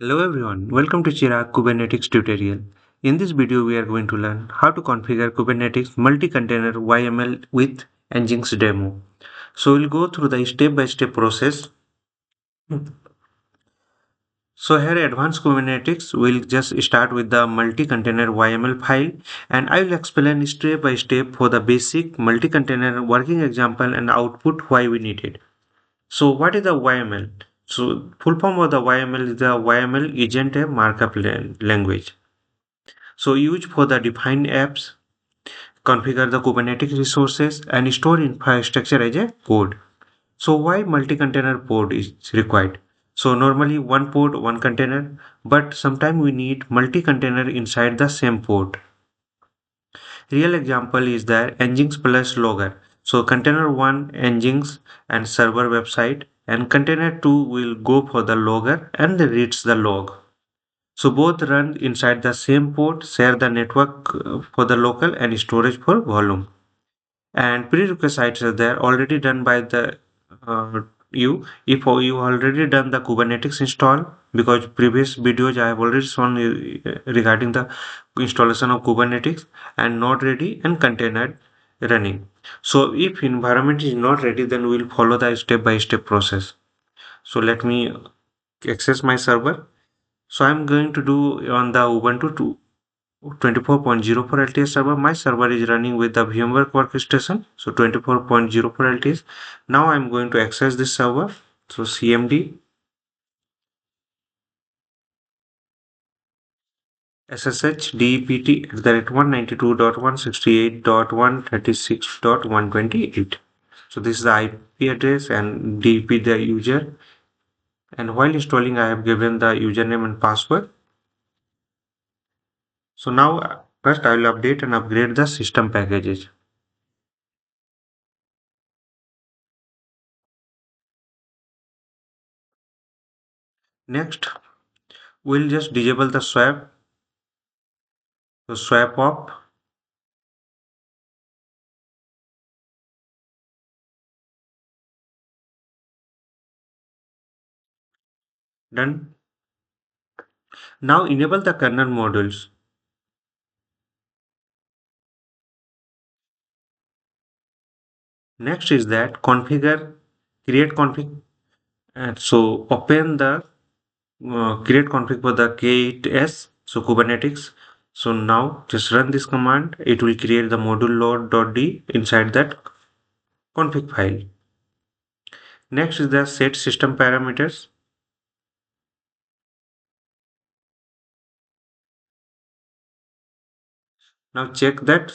Hello everyone, welcome to Chirag Kubernetes tutorial. In this video we are going to learn how to configure Kubernetes multi-container YAML with Nginx demo. So we'll go through the step-by-step process. So here advanced Kubernetes will just start with the multi-container YAML file and I will explain step by step for the basic multi-container working example and output why we need it. So what is the YAML? So full form of the YAML is the YAML isn't a markup language. So used for the defined apps, configure the Kubernetes resources and store infrastructure as a code. So why multi-container pod is required? So normally one pod, one container, but sometimes we need multi-container inside the same pod. Real example is the Nginx plus Logger. So container 1 Nginx and server website and container 2 will go for the logger and reads the log. So both run inside the same port, share the network for the local and storage for volume. And prerequisites are there already done by the you. If you already done the Kubernetes install, because previous videos I have already shown regarding the installation of Kubernetes and not ready and container running. So if environment is not ready, then we will follow the step-by-step process. So let me access my server. So I'm going to do on the Ubuntu 24.04 LTS server. My server is running with the VMware workstation. So 24.04 LTS. Now I'm going to access this server. So CMD SSH DEPT at the rate 192.168.136.128. So this is the IP address and DEP the user. And while installing, I have given the username and password. So now first I will update and upgrade the system packages. Next, we'll just disable the swap. So swap off. Done. Now enable the kernel modules. Next is that configure, create config. And so open the create config for the K8s, so Kubernetes. So now just run this command. It will create the module load.d inside that config file. Next is the set system parameters. Now check that.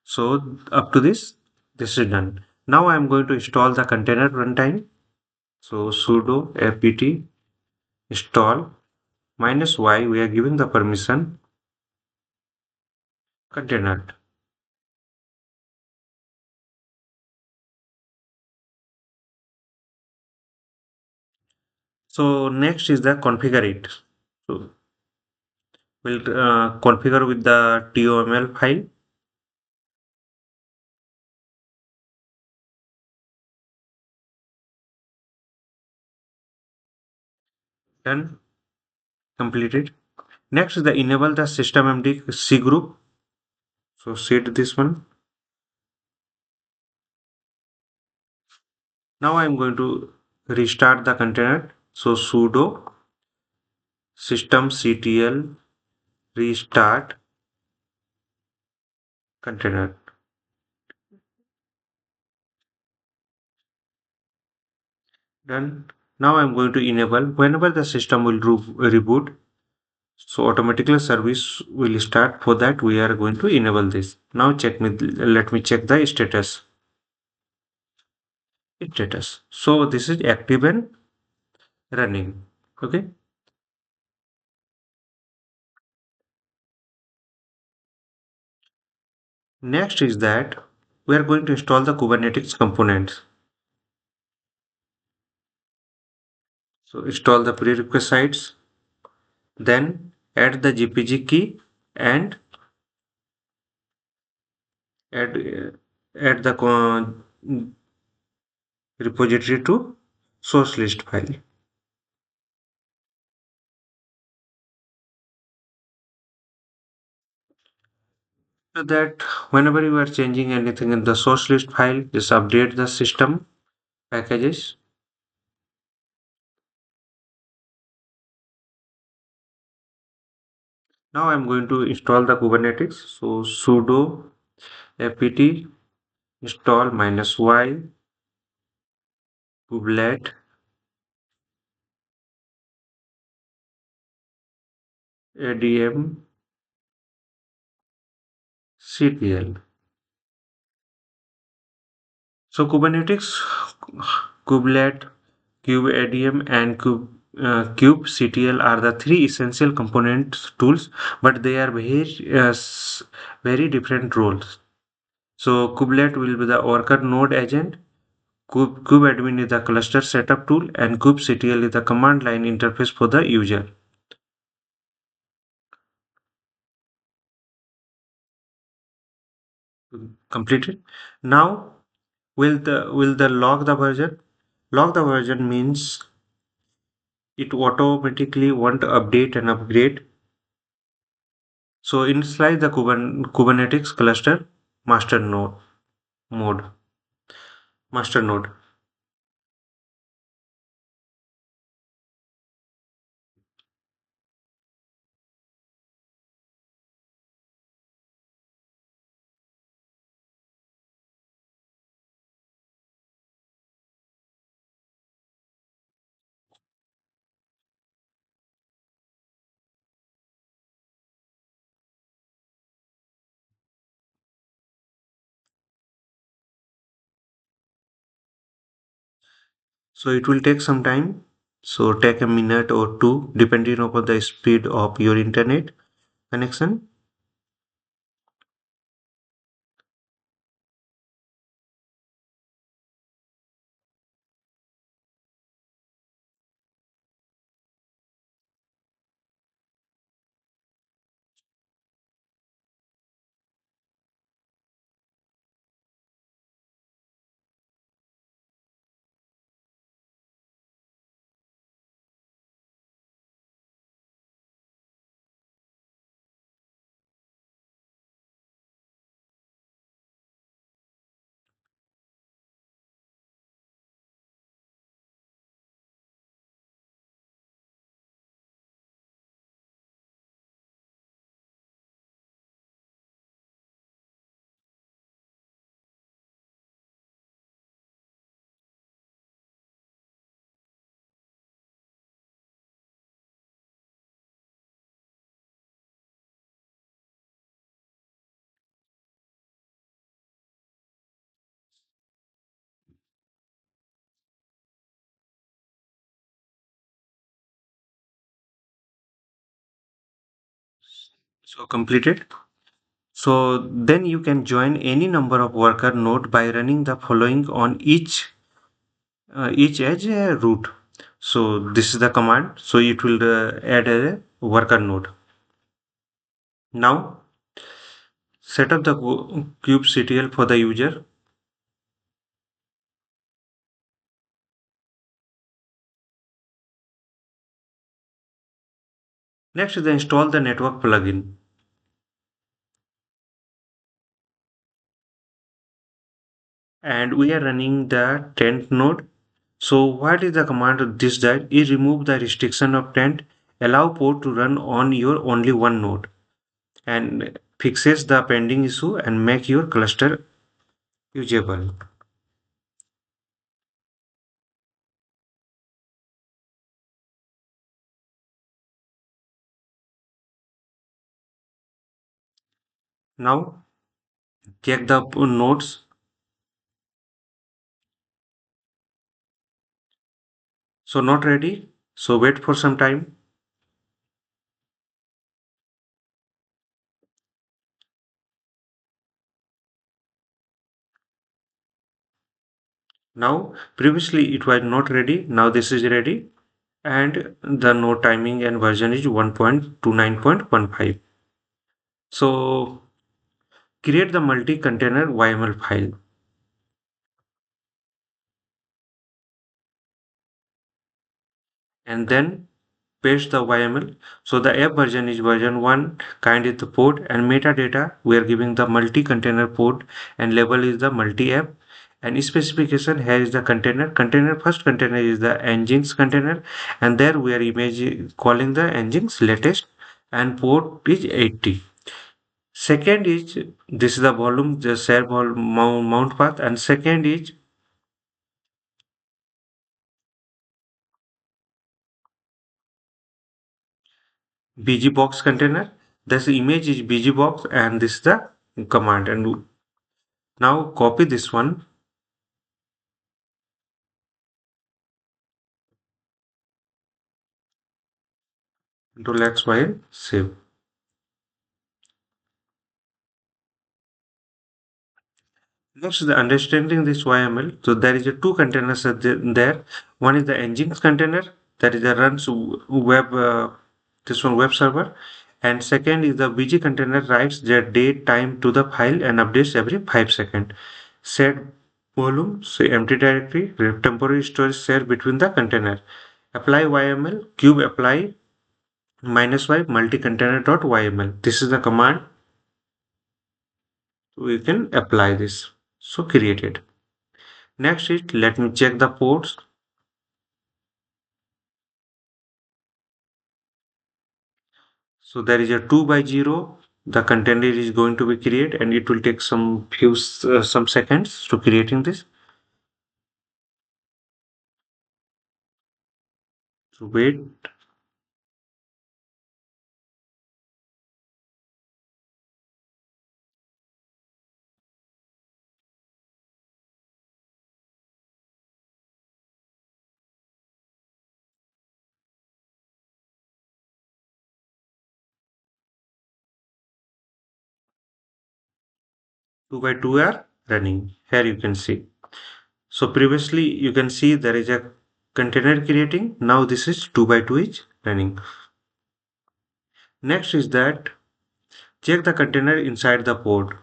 So up to this is done. Now I am going to install the container runtime. So sudo apt install -y, we are giving the permission container. So next is the configure it. So we'll configure with the toml file. Done, completed. Next is the enable the systemd C group. So set this one. Now I'm going to restart the container. So sudo systemctl restart container. Done. Now I'm going to enable whenever the system will reboot. So automatically service will start. For that we are going to enable this. Now let me check the status. So this is active and running. Okay. Next is that we are going to install the Kubernetes components. So install the prerequisites, then add the GPG key and add add the repository to source list file. So that whenever you are changing anything in the source list file, just update the system packages. Now I'm going to install the Kubernetes. So sudo apt install -y kubelet adm ctl. So Kubernetes, kubelet, kubeadm, and kubectl are the three essential components tools, but they are very different roles. So kubelet will be the worker node agent. Kubeadmin is the cluster setup tool, and kubectl is the command line interface for the user. Completed. Now, will the log the version? Log the version means it automatically want to update and upgrade. So initialize the Kubernetes cluster master node mode master node. So it will take some time. So take a minute or two depending upon the speed of your internet connection. So completed. So then you can join any number of worker node by running the following on each edge root. So this is the command. So it will add a worker node. Now set up the kubectl for the user. Next is the install the network plugin. And we are running the tent node. So what is the command of this that is remove the restriction of tent, allow port to run on your only one node, and fixes the pending issue and make your cluster usable. Now check the nodes. So not ready. So wait for some time. Now previously it was not ready. Now this is ready. And the node timing and version is 1.29.15. So create the multi-container YAML file. and then paste the YAML. So the app version is version 1, kind is the port, and metadata we are giving the multi-container port, and label is the multi-app, and specification here is the container first container is the Nginx container, and there we are calling the Nginx latest, and port is 80. Second is this is the volume, the share volume mount path, and second is BusyBox container. This image is BusyBox, and this is the command. And now copy this one into X file, save. Next, the understanding this YML. So there is a two containers there. One is the Nginx container that is the runs web this one web server, and second is the BG container writes the date time to the file and updates every 5 seconds. Set volume, say empty directory, temporary storage share between the container. Apply YML cube apply -y multi-container.yml. This is the command we can apply this. So create it. Next is let me check the ports. So there is a 2 by 0. The container is going to be created and it will take some seconds to creating this. So wait. 2 by 2 are running. Here you can see. So previously you can see there is a container creating. Now this is 2 by 2 is running. Next is that check the container inside the pod.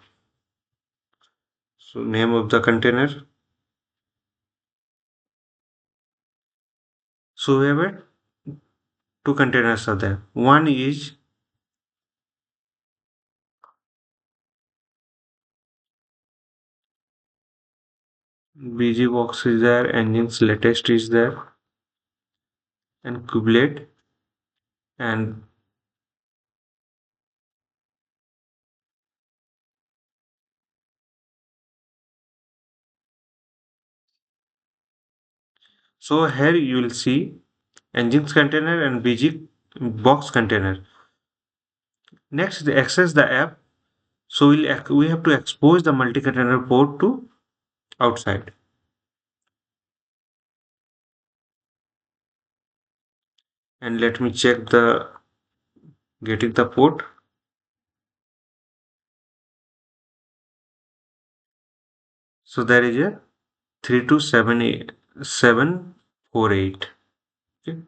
So name of the container. So we have two containers are there. One is BusyBox is there, Nginx latest is there, and Kubernetes, and so here you will see Nginx container and BusyBox container. Next, they access the app. So we have to expose the multi-container port to outside. And let me check the getting the port. So there is a 32748. Okay.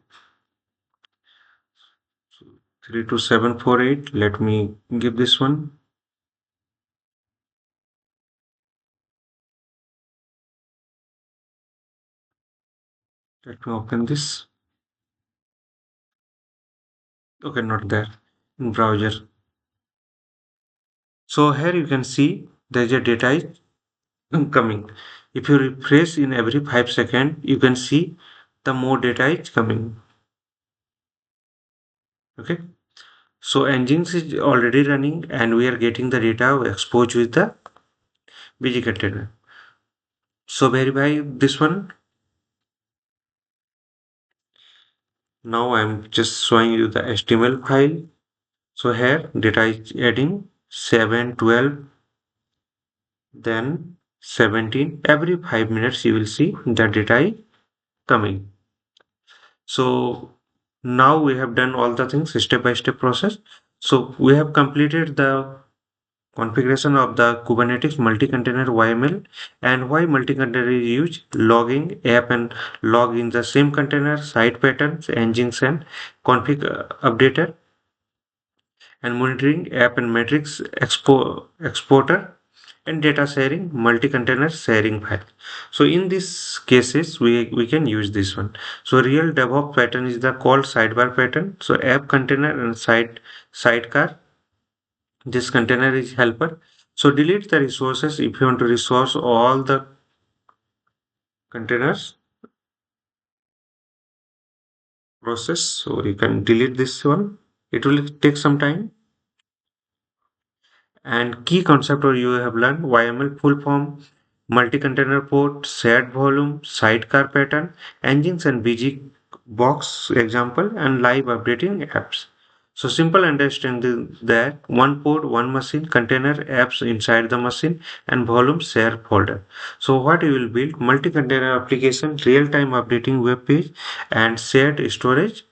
32748. Let me give this one. Let me open this. Okay, not there. In browser. So here you can see there is a data is coming. If you refresh in every 5 seconds, you can see the more data is coming. Okay. So Nginx is already running and we are getting the data exposed with the BG container. So verify this one. Now I'm just showing you the HTML file. So here data is adding 7, 12, then 17. Every 5 minutes you will see the data is coming. So now we have done all the things step by step process. So we have completed the configuration of the Kubernetes multi-container YML, and why multi-container is used, logging app and log in the same container, site patterns, engines and config updater, and monitoring app and metrics exporter, and data sharing, multi-container sharing file. So in these cases, we can use this one. So real DevOps pattern is the called sidebar pattern. So app container and sidecar. This container is helper. So delete the resources if you want to resource all the containers process. So you can delete this one. It will take some time. And key concept or you have learned YML full form, multi-container port, shared volume, sidecar pattern, engines and BG box example, and live updating apps. So simple understanding that one port, one machine, container apps inside the machine, and volume share folder. So what you will build multi-container application, real-time updating web page, and shared storage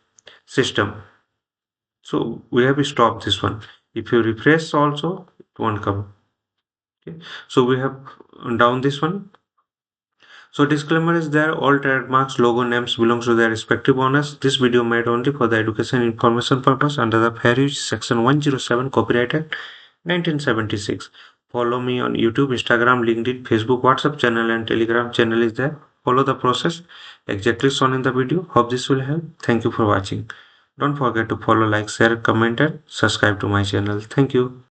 system. So we have stopped this one. If you refresh also, it won't come. Okay. So we have down this one. So disclaimer is there, all trademarks, logo names belongs to their respective owners. This video made only for the education information purpose under the Fair Use Section 107 Copyright Act 1976. Follow me on YouTube, Instagram, LinkedIn, Facebook, WhatsApp channel and Telegram channel is there. Follow the process exactly shown in the video. Hope this will help. Thank you for watching. Don't forget to follow, like, share, comment and subscribe to my channel. Thank you.